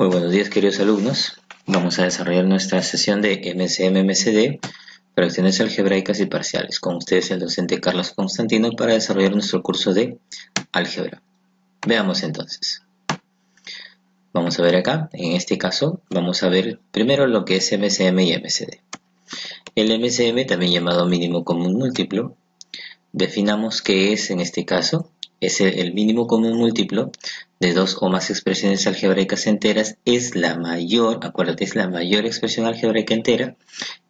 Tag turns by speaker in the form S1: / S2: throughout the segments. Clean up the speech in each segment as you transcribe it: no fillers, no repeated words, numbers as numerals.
S1: Muy buenos días, queridos alumnos. Vamos a desarrollar nuestra sesión de MCM-MCD, fracciones algebraicas y parciales. Con ustedes el docente Carlos Constantino para desarrollar nuestro curso de álgebra. Veamos entonces. Vamos a ver acá, en este caso, vamos a ver primero lo que es MCM y MCD. El MCM, también llamado mínimo común múltiplo, definamos que es, en este caso, es el mínimo común múltiplo de dos o más expresiones algebraicas enteras, es la mayor, acuérdate, es la mayor expresión algebraica entera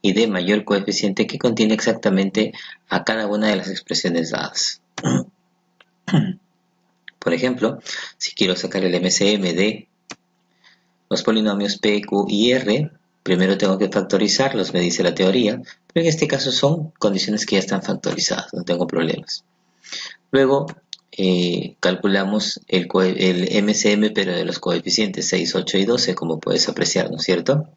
S1: y de mayor coeficiente que contiene exactamente a cada una de las expresiones dadas. Por ejemplo, si quiero sacar el MCM de los polinomios P, Q y R, primero tengo que factorizarlos, me dice la teoría, pero en este caso son condiciones que ya están factorizadas, no tengo problemas. Luego calculamos el MCM, pero de los coeficientes 6, 8 y 12, como puedes apreciar, ¿no es cierto?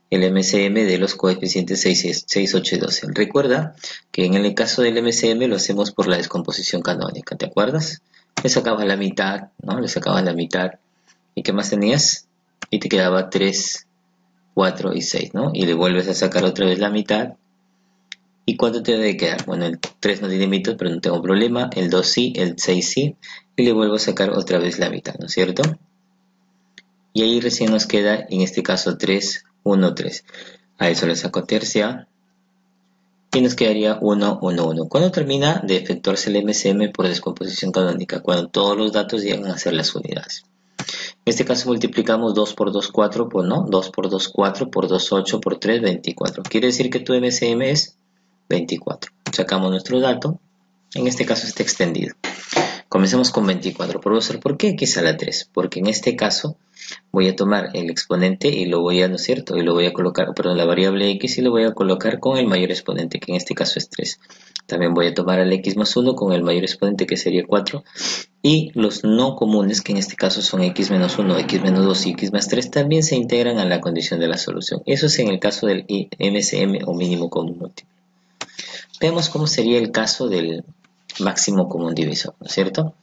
S1: El MCM de los coeficientes 6, 8 y 12. Recuerda que en el caso del MCM lo hacemos por la descomposición canónica, ¿te acuerdas? Le sacabas la mitad, ¿no? Le sacabas la mitad. ¿Y qué más tenías? Y te quedaba 3, 4 y 6, ¿no? Y le vuelves a sacar otra vez la mitad. ¿Y cuánto te debe quedar? Bueno, el 3 no tiene mitad, pero no tengo problema. El 2 sí, el 6 sí. Y le vuelvo a sacar otra vez la mitad, ¿no es cierto? Y ahí recién nos queda, en este caso, 3, 1, 3. A eso le saco tercia. Y nos quedaría 1, 1, 1. ¿Cuándo termina de efectuarse el MCM por descomposición canónica? Cuando todos los datos llegan a ser las unidades. En este caso multiplicamos 2 por 2, 4, pues no. 2 por 2, 4, por 2, 8, por 3, 24. Quiere decir que tu MCM es 24. Sacamos nuestro dato, en este caso está extendido. Comencemos con 24. Profesor, ¿por qué x a la 3? Porque en este caso voy a tomar el exponente y lo voy a, ¿no es cierto? Y lo voy a colocar, perdón, la variable x y lo voy a colocar con el mayor exponente, que en este caso es 3. También voy a tomar al x más 1 con el mayor exponente, que sería 4. Y los no comunes, que en este caso son x menos 1, x menos 2 y x más 3, también se integran a la condición de la solución. Eso es en el caso del MCM o mínimo común múltiplo. Veamos cómo sería el caso del máximo común divisor, ¿no es cierto?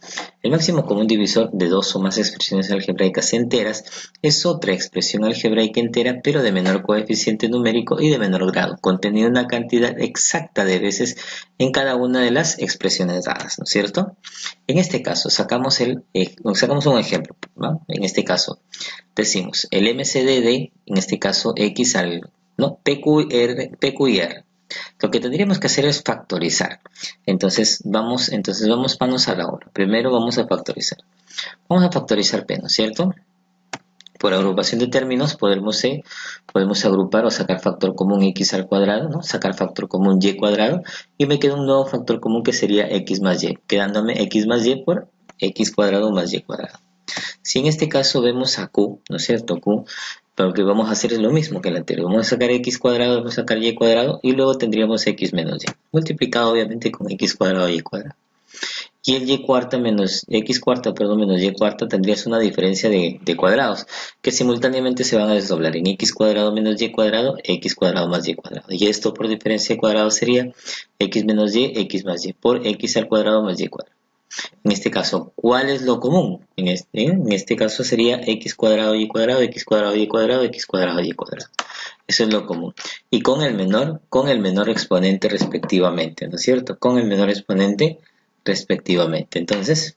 S1: El máximo común divisor de dos o más expresiones algebraicas enteras es otra expresión algebraica entera, pero de menor coeficiente numérico y de menor grado, conteniendo una cantidad exacta de veces en cada una de las expresiones dadas, ¿no es cierto? En este caso, sacamos un ejemplo, ¿no? En este caso, decimos el MCD de, en este caso, x al, ¿no? PQ y R. Lo que tendríamos que hacer es factorizar. Entonces vamos manos a la obra. Primero vamos a factorizar. Vamos a factorizar P, ¿no es cierto? Por agrupación de términos podemos agrupar o sacar factor común x al cuadrado, ¿no? Sacar factor común y cuadrado, y me queda un nuevo factor común que sería x más y, quedándome x más y por x cuadrado más y cuadrado. Si en este caso vemos a Q, ¿no es cierto? Q, lo que vamos a hacer es lo mismo que el anterior. Vamos a sacar x cuadrado, vamos a sacar y cuadrado, y luego tendríamos x menos y, multiplicado obviamente con x cuadrado y cuadrado. Y el y cuarta menos x cuarta, perdón, menos y cuarta tendrías una diferencia de cuadrados, que simultáneamente se van a desdoblar en x cuadrado menos y cuadrado más y cuadrado. Y esto por diferencia de cuadrado sería x menos y, x más y, por x al cuadrado más y cuadrado. En este caso, ¿cuál es lo común? En este caso sería x cuadrado y cuadrado, x cuadrado y cuadrado, x cuadrado y cuadrado. Eso es lo común. Y con el menor exponente respectivamente, ¿no es cierto? Con el menor exponente respectivamente. Entonces,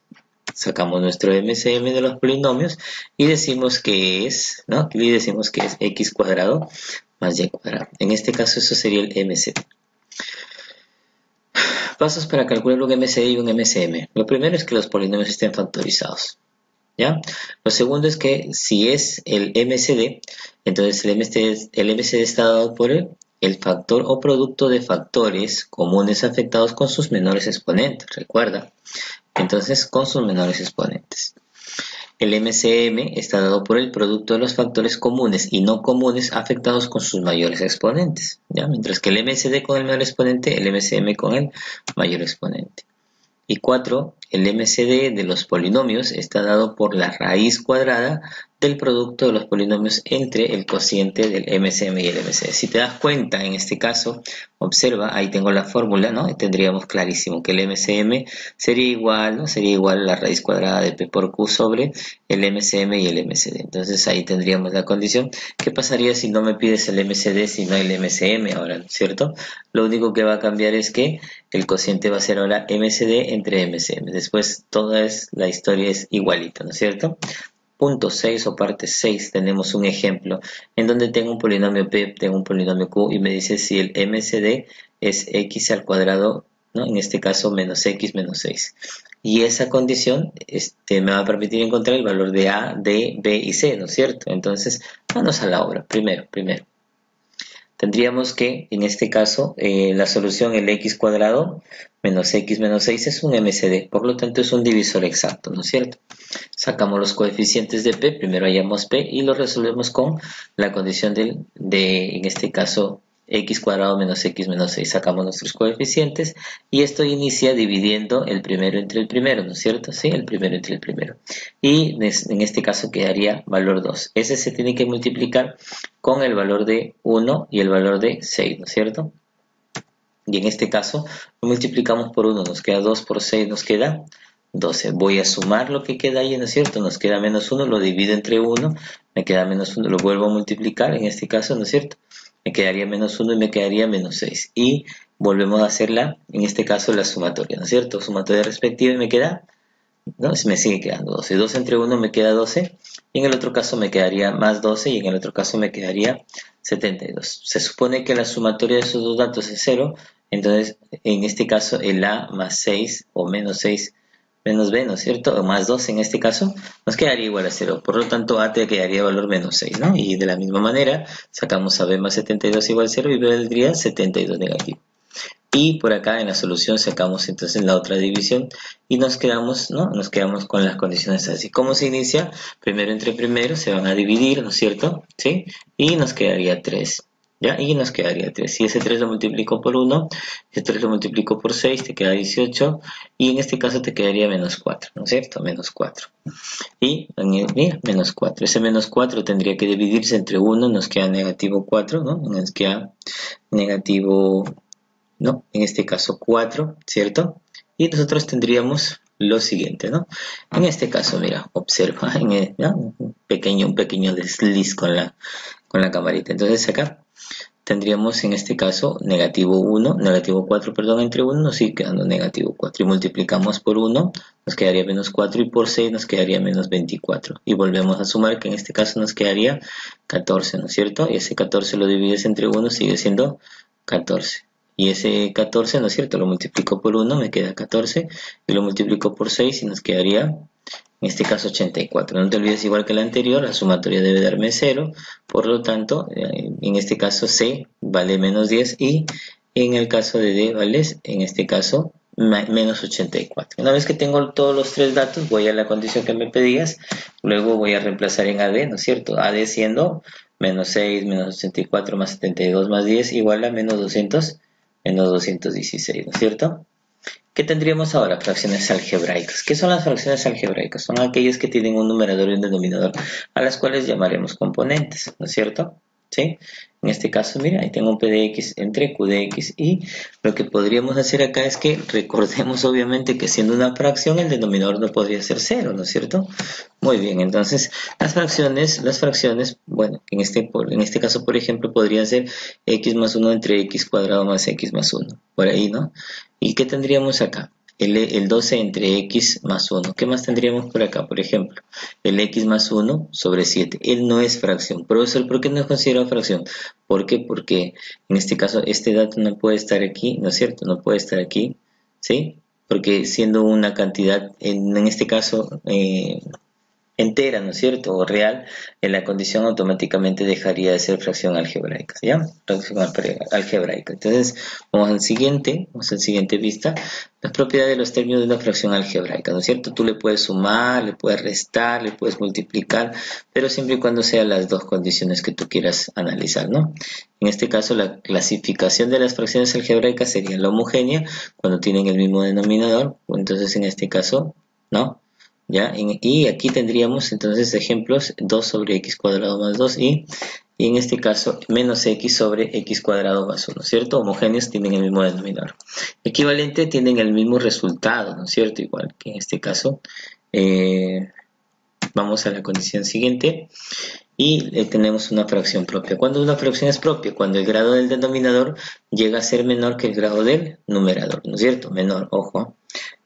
S1: sacamos nuestro MCM de los polinomios y decimos que es, ¿no? Y decimos que es x cuadrado más y cuadrado. En este caso, eso sería el MCD. Pasos para calcular un MCD y un MCM. Lo primero es que los polinomios estén factorizados, ¿ya? Lo segundo es que si es el MCD, entonces el MCD está dado por el factor o producto de factores comunes afectados con sus menores exponentes, recuerda. Entonces, con sus menores exponentes. El MCM está dado por el producto de los factores comunes y no comunes afectados con sus mayores exponentes, ¿ya? Mientras que el MCD con el menor exponente, el MCM con el mayor exponente. Y 4, el MCD de los polinomios está dado por la raíz cuadrada del producto de los polinomios entre el cociente del MCM y el MCD. Si te das cuenta, en este caso, observa, ahí tengo la fórmula, ¿no? Y tendríamos clarísimo que el MCM sería igual, ¿no? Sería igual a la raíz cuadrada de P por Q sobre el MCM y el MCD. Entonces ahí tendríamos la condición. ¿Qué pasaría si no me pides el MCD si no hay el MCM ahora, ¿no es cierto? Lo único que va a cambiar es que el cociente va a ser ahora MCD entre MCM. Después toda la historia es igualita, ¿no es cierto? Punto 6 o parte 6 tenemos un ejemplo en donde tengo un polinomio P, tengo un polinomio Q y me dice si el MCD es x al cuadrado, ¿no? En este caso menos x menos 6. Y esa condición me va a permitir encontrar el valor de A, D, B y C, ¿no es cierto? Entonces, vamos a la obra. Primero. Tendríamos que, en este caso, la solución, el x cuadrado menos x menos 6 es un MCD, por lo tanto es un divisor exacto, ¿no es cierto? Sacamos los coeficientes de P, primero hallamos P y lo resolvemos con la condición en este caso, x cuadrado menos x menos 6. Sacamos nuestros coeficientes y esto inicia dividiendo el primero entre el primero, ¿no es cierto? Sí, el primero entre el primero. Y en este caso quedaría valor 2. Ese se tiene que multiplicar con el valor de 1 y el valor de 6, ¿no es cierto? Y en este caso lo multiplicamos por 1, nos queda 2 por 6, nos queda 12. Voy a sumar lo que queda ahí, ¿no es cierto? Nos queda menos 1, lo divido entre 1, me queda menos 1, lo vuelvo a multiplicar en este caso, ¿no es cierto? Me quedaría menos 1 y me quedaría menos 6. Y volvemos a hacerla, en este caso la sumatoria, ¿no es cierto? Sumatoria respectiva y me queda, ¿no? Me sigue quedando 12. 2 entre 1 me queda 12. Y en el otro caso me quedaría más 12 y en el otro caso me quedaría 72. Se supone que la sumatoria de esos dos datos es 0. Entonces, en este caso, el A más 6 o menos 6 menos B, ¿no es cierto? O más 2 en este caso, nos quedaría igual a 0. Por lo tanto, A te quedaría valor menos 6, ¿no? Y de la misma manera, sacamos a B más 72 igual a 0 y B valdría 72 negativo. Y por acá en la solución sacamos entonces la otra división y nos quedamos, ¿no? Nos quedamos con las condiciones así. ¿Cómo se inicia? Primero entre primero se van a dividir, ¿no es cierto? ¿Sí? Y nos quedaría 3. ¿Ya? Y nos quedaría 3. Si ese 3 lo multiplico por 1, ese 3 lo multiplico por 6, te queda 18. Y en este caso te quedaría menos 4, ¿no es cierto? Menos 4. Y, mira, menos 4. Ese menos 4 tendría que dividirse entre 1, nos queda negativo 4, ¿no? Nos queda negativo, ¿no? En este caso 4, ¿cierto? Y nosotros tendríamos lo siguiente, ¿no? En este caso, mira, observa, ¿no? un pequeño desliz con la camarita. Entonces acá tendríamos en este caso negativo 4, perdón, entre 1 nos sigue quedando negativo 4 y multiplicamos por 1, nos quedaría menos 4 y por 6 nos quedaría menos 24 y volvemos a sumar que en este caso nos quedaría 14, ¿no es cierto? Y ese 14 lo divides entre 1, sigue siendo 14. Y ese 14, ¿no es cierto? Lo multiplico por 1, me queda 14 y lo multiplico por 6 y nos quedaría en este caso 84. No te olvides, igual que la anterior, la sumatoria debe darme 0, por lo tanto, en este caso C vale menos 10 y en el caso de D vale, en este caso, menos 84. Una vez que tengo todos los tres datos, voy a la condición que me pedías, luego voy a reemplazar en AD, ¿no es cierto? AD siendo menos 6, menos 84, más 72, más 10, igual a menos 216, ¿no es cierto? ¿Qué tendríamos ahora? Fracciones algebraicas. ¿Qué son las fracciones algebraicas? Son aquellas que tienen un numerador y un denominador, a las cuales llamaremos componentes, ¿no es cierto? ¿Sí? En este caso, mira, ahí tengo un P de X entre Q de X y lo que podríamos hacer acá es que recordemos obviamente que siendo una fracción el denominador no podría ser 0, ¿no es cierto? Muy bien, entonces las fracciones, bueno, en este caso por ejemplo podrían ser X más 1 entre X cuadrado más X más 1, por ahí, ¿no? ¿Y qué tendríamos acá? El 12 entre X más 1. ¿Qué más tendríamos por acá? Por ejemplo, el X más 1 sobre 7. Él no es fracción. Profesor, ¿por qué no es considerado fracción? ¿Por qué? Porque en este caso este dato no puede estar aquí, ¿no es cierto? No puede estar aquí, ¿sí? Porque siendo una cantidad, en este caso, en entera, ¿no es cierto?, o real, en la condición automáticamente dejaría de ser fracción algebraica, ¿ya? Fracción algebraica. Entonces, vamos al siguiente vista, las propiedades de los términos de una fracción algebraica, ¿no es cierto? Tú le puedes sumar, le puedes restar, le puedes multiplicar, pero siempre y cuando sean las dos condiciones que tú quieras analizar, ¿no? En este caso, la clasificación de las fracciones algebraicas sería la homogénea, cuando tienen el mismo denominador, entonces en este caso, ¿no? ¿Ya? Y aquí tendríamos entonces ejemplos 2 sobre x cuadrado más 2y en este caso menos x sobre x cuadrado más 1, ¿cierto? Homogéneos tienen el mismo denominador. Equivalente tienen el mismo resultado, ¿no es cierto? Igual que en este caso. Vamos a la condición siguiente y tenemos una fracción propia. ¿Cuándo una fracción es propia? Cuando el grado del denominador llega a ser menor que el grado del numerador, ¿no es cierto? Menor, ojo.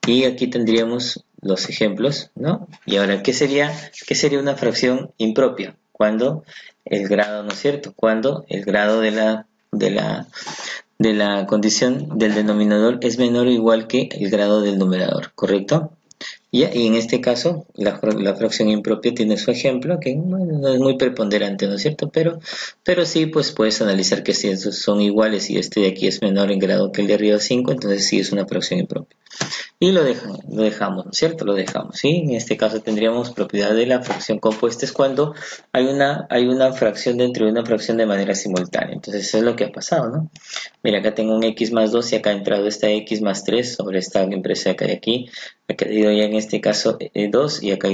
S1: Y aquí tendríamos los ejemplos, ¿no? Y ahora, ¿qué sería una fracción impropia? Cuando el grado, ¿no es cierto? Cuando el grado de la condición del denominador es menor o igual que el grado del numerador, ¿correcto? Y en este caso, la fracción impropia tiene su ejemplo, que bueno, no es muy preponderante, ¿no es cierto? Pero sí, pues puedes analizar que si estos son iguales y este de aquí es menor en grado que el de arriba 5, entonces sí es una fracción impropia. Y lo dejamos, ¿no es cierto? Lo dejamos, ¿sí? En este caso tendríamos propiedad de la fracción compuesta es cuando hay una fracción dentro de una fracción de manera simultánea. Entonces eso es lo que ha pasado, ¿no? Mira, acá tengo un x más 2 y acá ha entrado esta x más 3 sobre esta empresa que hay aquí. Ha quedado ya en este caso 2 y acá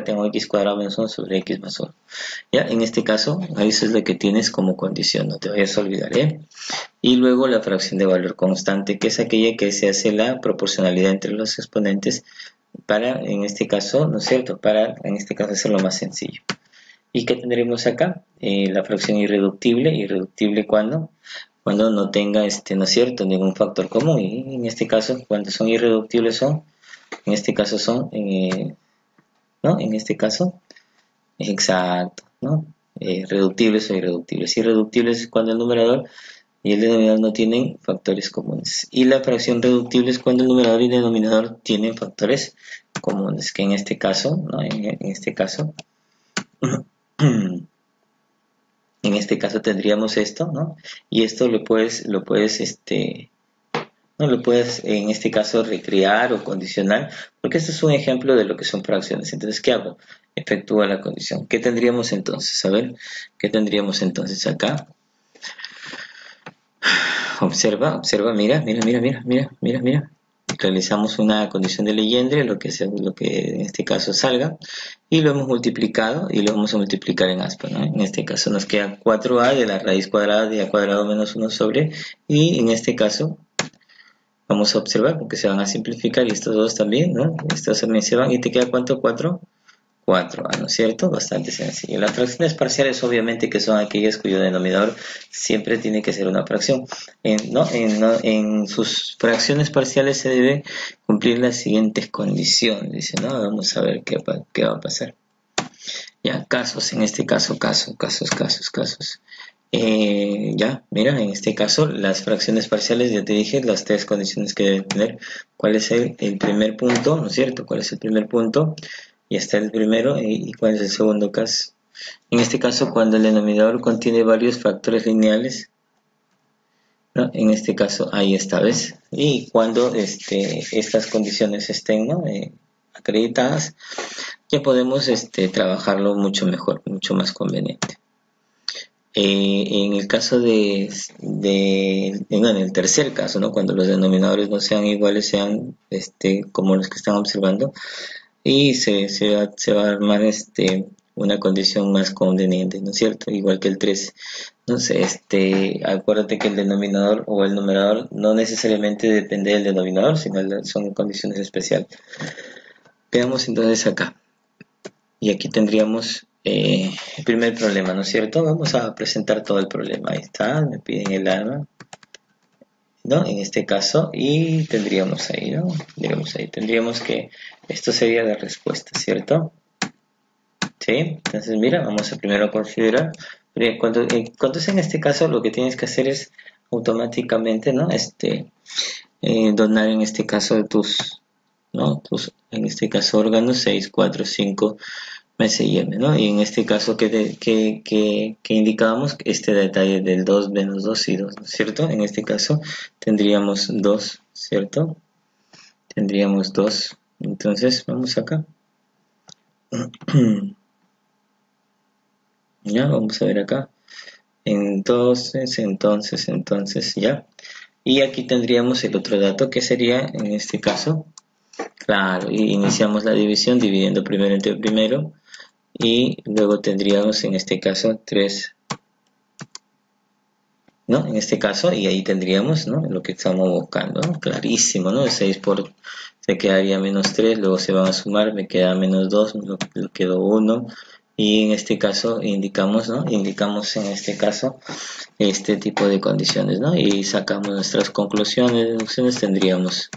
S1: tengo x cuadrado menos 1 sobre x más 1. Ya, en este caso, eso es lo que tienes como condición, no te vayas a olvidar, ¿eh? Y luego la fracción de valor constante, que es aquella que se hace la proporcionalidad entre los exponentes para, en este caso, ¿no es cierto? Para, en este caso, hacerlo más sencillo. ¿Y qué tendremos acá? La fracción irreductible cuando no tenga, ¿no es cierto?, ningún factor común. Y en este caso, cuando son irreductibles en este caso ¿no? En este caso, exacto, ¿no? Reductibles o irreductibles. Irreductibles es cuando el numerador y el denominador no tienen factores comunes. Y la fracción reductible es cuando el numerador y el denominador tienen factores comunes, que en este caso, ¿no? En este caso, en este caso tendríamos esto, ¿no? Y esto lo puedes en este caso recrear o condicionar, porque este es un ejemplo de lo que son fracciones. Entonces, ¿qué hago? Efectúa la condición. ¿Qué tendríamos entonces? A ver, ¿qué tendríamos entonces acá? Observa, mira. Realizamos una condición de Legendre, lo que en este caso salga, y lo hemos multiplicado y lo vamos a multiplicar en aspa, ¿no? En este caso nos queda 4a de la raíz cuadrada de a cuadrado menos 1 sobre, y en este caso vamos a observar porque se van a simplificar y estos dos también, ¿no? Estos también se van y te queda ¿cuánto? 4a, ¿no es cierto? Bastante sencillo. Las fracciones parciales obviamente que son aquellas cuyo denominador siempre tiene que ser una fracción. En sus fracciones parciales se debe cumplir las siguientes condiciones, dice, ¿no? Vamos a ver qué va a pasar. Ya, casos, en este caso, casos. Ya, mira, en este caso las fracciones parciales, ya te dije las tres condiciones que deben tener. ¿Cuál es el primer punto? ¿No es cierto? ¿Cuál es el primer punto? Y está el primero, y cuál es el segundo caso. En este caso, cuando el denominador contiene varios factores lineales, ¿no? En este caso, ahí está, ¿ves? Y cuando estas condiciones estén, ¿no? Acreditadas, ya podemos trabajarlo mucho mejor, mucho más conveniente. En el caso en el tercer caso, ¿no? Cuando los denominadores no sean iguales, sean como los que están observando, y se va a armar una condición más conveniente, ¿no es cierto? Igual que el 3. Entonces, acuérdate que el denominador o el numerador no necesariamente depende del denominador, sino son condiciones especiales. Veamos entonces acá. Y aquí tendríamos el primer problema, ¿no es cierto? Vamos a presentar todo el problema. Ahí está, me piden el arma, ¿no? En este caso, y tendríamos ahí, ¿no? Tendríamos que esto sería la respuesta, ¿cierto? ¿Sí? Entonces, mira, vamos a primero considerar. Cuando es en este caso, lo que tienes que hacer es automáticamente, ¿no? Donar en este caso tus, ¿no? En este caso órganos 6, 4, 5, MS y M, ¿no? Y en este caso que indicábamos este detalle del 2 menos 2 y 2, ¿no es cierto? En este caso tendríamos 2, ¿cierto? Tendríamos 2. Entonces vamos acá. Ya, vamos a ver acá. Entonces, ya. Y aquí tendríamos el otro dato que sería, en este caso, claro, y iniciamos la división dividiendo primero entre primero y luego tendríamos en este caso 3, ¿no? En este caso, y ahí tendríamos, ¿no? Lo que estamos buscando, ¿no? Clarísimo, ¿no? 6 por, se quedaría menos 3, luego se van a sumar, me queda menos 2, me quedó 1, y en este caso indicamos, ¿no? Indicamos en este caso este tipo de condiciones, ¿no? Y sacamos nuestras conclusiones, deducciones, tendríamos,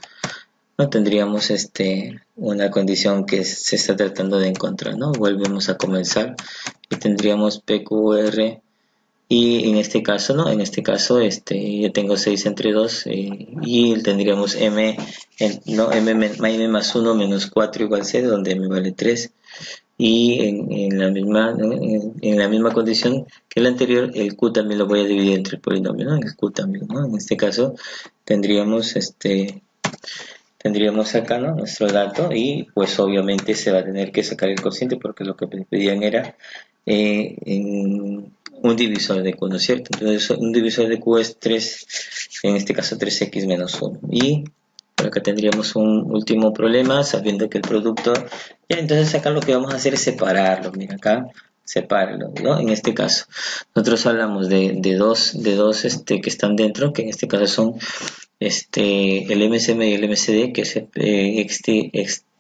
S1: ¿no? Tendríamos una condición que se está tratando de encontrar, ¿no? Volvemos a comenzar y tendríamos PQR. Y en este caso, ¿no? En este caso, yo tengo 6 entre 2 y tendríamos ¿no? M más 1 menos 4 igual 0, donde m vale 3. Y en la misma, ¿no? en la misma condición que la anterior, el Q también lo voy a dividir entre el polinomio, ¿no? El Q también, ¿no? En este caso, tendríamos tendríamos acá, ¿no? Nuestro dato y pues obviamente se va a tener que sacar el cociente porque lo que me pedían era en un divisor de Q, ¿no es cierto? Entonces un divisor de Q es 3, en este caso 3x menos 1. Y por acá tendríamos un último problema, sabiendo que el producto, ya entonces acá lo que vamos a hacer es separarlo, mira acá, sepáralo, ¿no? En este caso, nosotros hablamos de dos que están dentro, que en este caso son el MSM y el MSD, que es,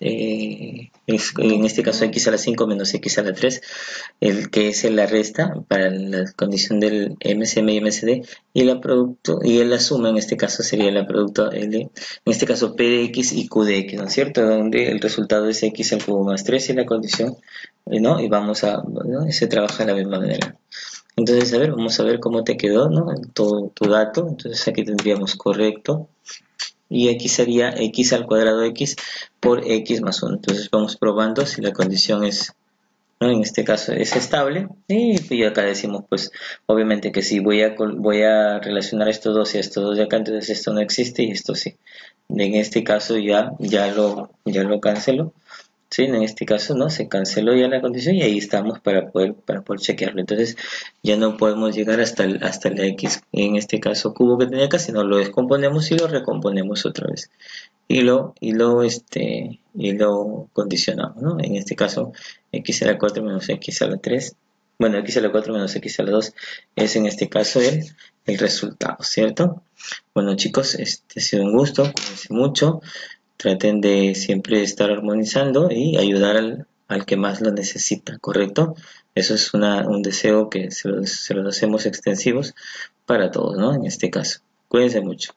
S1: en este caso x a la 5 menos x a la 3, el que es la resta para la condición del MSM y MSD, y la producto y la suma en este caso sería la producto L, en este caso P de x y Q de x, ¿no es cierto? Donde el resultado es x al cubo más 3 y la condición, ¿no? Y vamos a, ¿no? Se trabaja de la misma manera. Entonces, a ver, vamos a ver cómo te quedó, ¿no? Tu dato. Entonces aquí tendríamos correcto. Y x sería x al cuadrado x por x más 1. Entonces vamos probando si la condición es, ¿no? En este caso es estable. Y acá decimos, pues, obviamente que si voy a relacionar estos dos y estos dos de acá, entonces esto no existe y esto sí. En este caso ya lo cancelo. Sí, en este caso no, se canceló ya la condición y ahí estamos para poder chequearlo. Entonces ya no podemos llegar hasta la X, en este caso cubo que tenía acá, sino lo descomponemos y lo recomponemos otra vez. Y lo condicionamos, ¿no? En este caso X a la 4 menos X a la 3. Bueno, X a la 4 menos X a la 2 es en este caso el resultado, ¿cierto? Bueno chicos, ha sido un gusto, cuídense mucho. Traten de siempre estar armonizando y ayudar al que más lo necesita, ¿correcto? Eso es un deseo que se los hacemos extensivos para todos, ¿no? En este caso. Cuídense mucho.